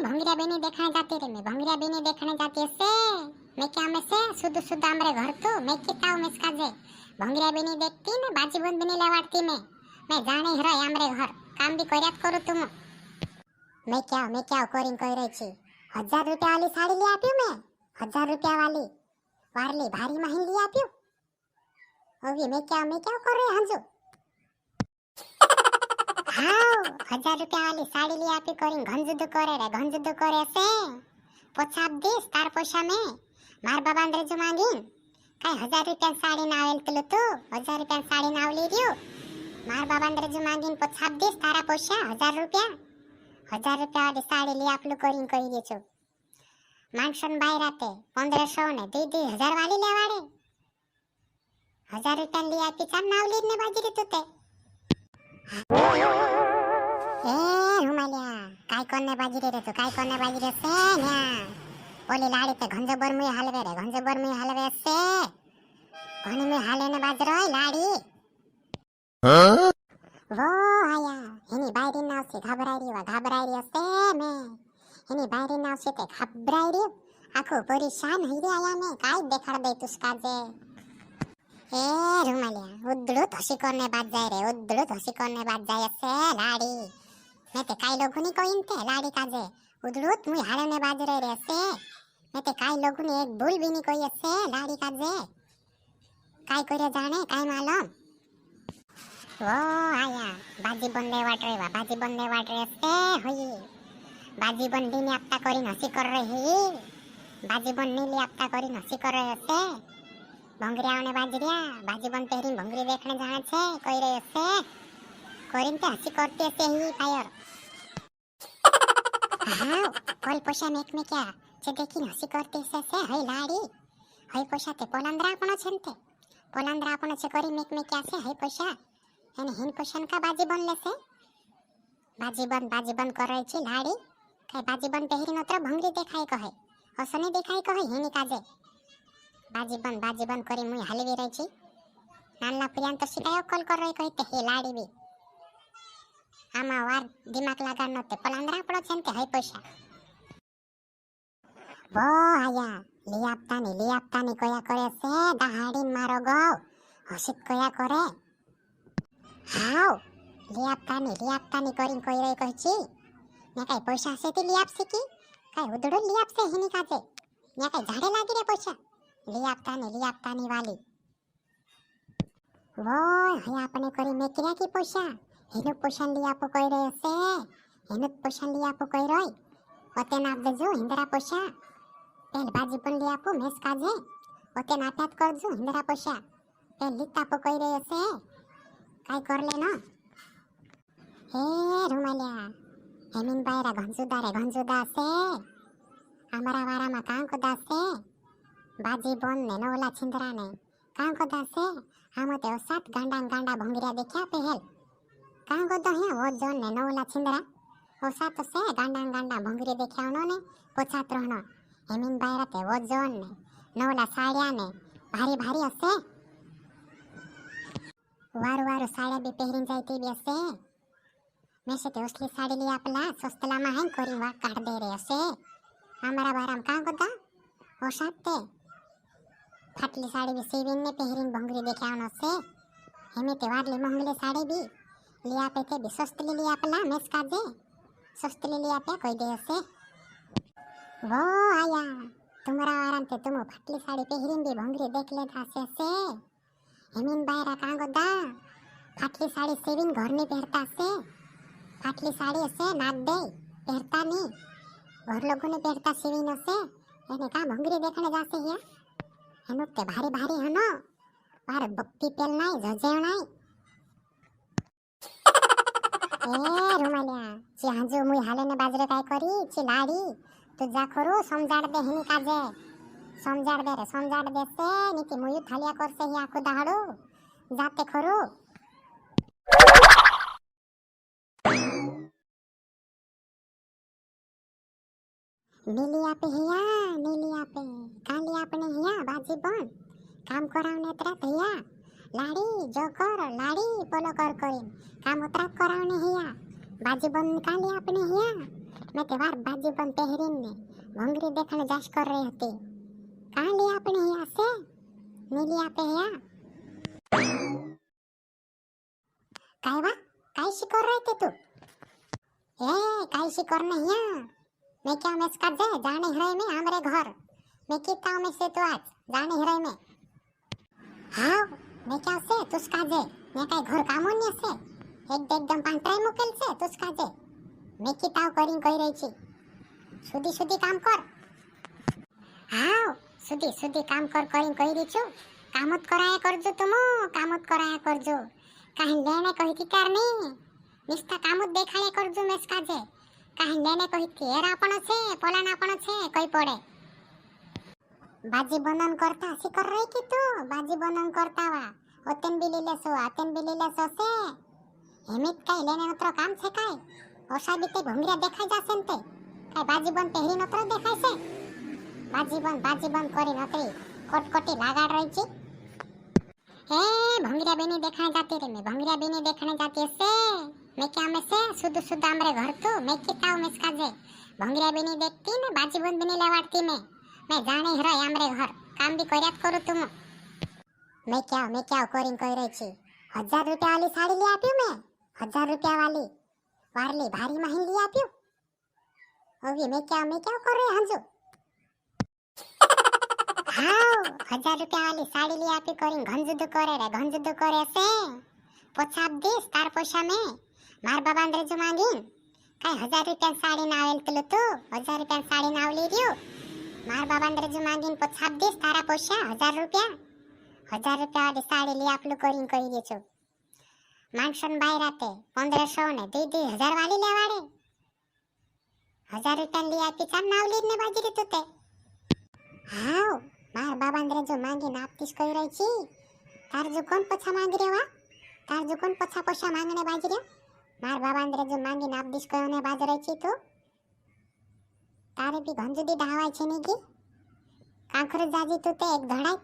भंगरिया बेनी देखने जाती रे, मैं भंगरिया बेनी देखने जाती से मैं क्या में से सुध सुध हमरे घर तो मैं किताऊ में इसका जे भंगरिया बेनी देखती ने बाजी बंद बेनी लेवाड़ती मैं जाने ही रही हमरे घर काम भी કર્યા करू तुम मैं क्या कोरिंग कह रही छी 1000 रुपया वाली साड़ी ले आप्यू मैं 1000 रुपया वाली वारली भारी माहिन ले आप्यू अभी मैं क्या कर रही हंजू हाँ 1000 रुपया वाली साड़ी ले आप्यू कोरिंग घंजुदु करे से पोछाप दीस तार पोछा में मार बाबा अंदर जो मांगीन कई 1000 रुपया साड़ी ना आवेल तुलु तू 1000 रुपया साड़ी ना आवली रियो मार बाबा अंदर जो मांगीन पोछाप दीस तारा पोछा 1000 रुपया वाली साड़ी ले आपलू कोरिंग कही दे छो मानसन बाई राते 1500 ने 2000 वाली लेवाड़े 1000 रुपया ले आपी चार नावली ने बाजी रे तुते ए हुमालिया काय कोने बाजी रे तो काय कोने बाजी रे से न्या ओली लाड़ी ते घंजे बर में हलवे से घणी में हाले ने बाज रोय लाड़ी वो आया हेनी बायरी नाव से घबराई रही से मैं हेनी बायरी नाव से ते घबराई रही आखो परेशान हई रे आया मैं काय देखाड़ दे तुसका जे ए रुमालिया उद्दड़ू हसी करने बाज जाए से लाड़ी मैं ते काय लोगों ने कोइन ते लाड़ी काजे उद्दड़ू मुई हाले ने बाज रे से मैं ते काय लोगों ने एक भूल भी नहीं कोई से लाड़ी काजे काय करे जाने काय मालूम वो आया बाजी बंदे वाट रे से होई बाजी बंदी ने आपता करी नसी कर रही बाजी बंदी ने आपता करी नसी कर रहे से भंगरिया ने बाजी बंद तेरी भंगरी देखने जाने छे कोई रे से कोरिन ते हसी करते से ही फायर हां कोल पोषा मेक में क्या जे देखी हसी करते से हई लाड़ी हई पोषा ते पोलंद्रा आपनो छनते पोलंद्रा आपनो छे कोरी मेक में क्या से हई पोषा एने हिन पोषण का बाजी बन लेसे बाजी बंद कर रही छी लाड़ी कई बाजी बंद पेहरी नत्र भंगरी देखाई कहे असने देखाई कहे हिनी काजे बाजी बंद करी मुई हलवी रही छी नानला प्रियान तो सीधा कॉल कर रही कहते हे लाड़ी भी आमा वार दिमाग लगा नते पलांद्रा पड़ो छनते हई पैसा वो आया लियापतानी कोया करे से दहाड़ी मारो गो हसित कोया करे हाउ लियापतानी करिन कोई रही कहची ने काई पैसा से ती लियाप से की काई उदड़ो लियाप से हिनी काजे ने काई झाड़े लागी रे पैसा लियापतानी वाली वो है आपने करी मेकिरा की पैसा हेनु पैसा लियापो कोई रे से हेनु पैसा लियापो कोई रोय ओते नाप देजो हिंदरा पैसा पेल बाजी पण लियापो मेस काजे ओते नाप्यात करजो हिंदरा पैसा पेल लितापो कोई रे से काय कर लेना हे रुमालिया हेमिन बायरा घंजुदा से हमारा वारा मा कां को दासे बाजी बोन ने नोला छिंदरा ने कां को दासे हम ते सात गांडा भंगरिया देखया पहल कां को दहिया वो जोन ने नोला छिंदरा ओ सात से गांडा भंगरी देखया उन्होंने पोछात रहनो हेमिन बायरा ते वो जोन ने नोला साड़िया ने भारी असे वारु साड़ी भी पहरिन जाती बेसे मैं से ते उसली साड़ी लिया अपला सस्तला में हैं कोरी वा काट दे रे से हमारा बाराम का गोदा ओ साथे फाटली साड़ी भी सीविन ने पहरिन भंगरी देखा उनो से हमें ते वारली महंगले साड़ी भी लिया पे थे भी सस्तली लिया अपला मेस का दे सस्तली लिया पे कोई दे से वो आया तुम्हारा आराम ते तुम फाटली साड़ी पहरिन भी भंगरी देख ले था से हेमिन बायरा का गोदा फाटली साड़ी सेविन घर में पहरता से फाटली साड़ी से नाक दे पहरता नहीं घर लोगों ने पहरता सेविन से एने का भंगरी देखने जासे हिया हेनु ते भारी हनो बार भक्ति पेल नाही जजे नाही ए रुमालिया ची हांजो मुई हाले ने बाजरे काय करी ची लाड़ी तू जा खरो समजाड़ दे हिनी काजे समझाड़ दे से नीति मुयु थालिया कर से ही आखो दहाड़ो जाते खरो नीलिया पे कालिया अपने हिया बाजी बन काम करावने तरा हिया लाड़ी जो कर लाड़ी बोलो कर करीन काम उतरा करावने हिया बाजी बन कालिया अपने हिया મેં તહેવાર બાજી પણ પહેરીને ભંગરી દેખાને જાશ કર રહી હતી. કાં લી આપણે અહીંયા છે નીલી આપે અહીંયા કાઈ વા કાઈ શિકોર રહી थे तू ए काई शिकोर नहीं है मैं क्या मैं इसका जे जाने हराय में हमारे घर मैं कितना में से तो आज जाने हराय में हाँ मैं क्या से तुसका जे मैं काई घर कामों ने से एकदम पांट्राई मुकेल से तुसका जे मैं किताव करी कही रही छी सुधी सुधी काम कर हाँ सुधी सुधी काम कर करी कही रही छू कामत कराया करजो तुम कामत कराया करजो कहीं लेने कही थी कर नहीं निस्ता कामत देखाड़े करजो मेस काजे कहीं लेने कही थी एरा पण छे पोलाना पण छे कई पड़े बाजी बनन करता सिकर रही की तू बाजी बनन करता वा ओतेन बिली लेसो आतेन बिली लेसो से हेमित काई लेने नत्र काम छे काई ओसा बीते भंगरिया देखाई जासे ने ते काई बाजी बन पहरी नत्र देखाय से बाजी बन करी नत्री कोटकोटी लागाड़ रही छी ए भंगरिया बेनी देखने जाती रे मैं भंगरिया बेनी देखने जाती से मैं क्या में से शुद्ध हमरे घर तो मैं किताव में इसका जे भंगरिया बेनी देखती ने बाजी बन बेनी लेवाड़ती मैं जाने हराय हमरे घर काम भी कर्यात करू तुम मैं क्या करिंग कही रही छी 1000 रुपया वाली साड़ी ले आप्यू मैं 1000 रुपया वाली वारली भारी माही ले आप्यू अभी मैं क्या कर रही हंजू हाँ 1000 रुपया वाली साड़ी ले आप्यू करिंग घंजुदू करे से पोछाप दीस तार पोछा में मार बाबा ने जो मांगीन काई 1000 रुपया साड़ी ना आवेल तलो तो 1000 रुपया साड़ी ना आवली रियो मार बाबा ने जो मांगीन पोछाप दीस तारा पोछा 1000 रुपया वाली साड़ी ले आपलू करिंग कही रही छू मानसन बाई राते 1500 ने 2000 वाली लेवाड़े 1000 रुपया ले आपी चार नावली ने बाजी रीतु ते हाँ मार बाबा ने जो मांगीन आपतीस कही रही छी तार जो कौन पोछा मांग रहे वा तार जो कौन पोछा पोछा मांगने बाजी रहे मार बाबा ने जो मांगीन आपतीस कही बाज रही छी तो तारे भी घंजुदी ढावाय छे नी की कांखर जाजी तू ते एक धड़ाई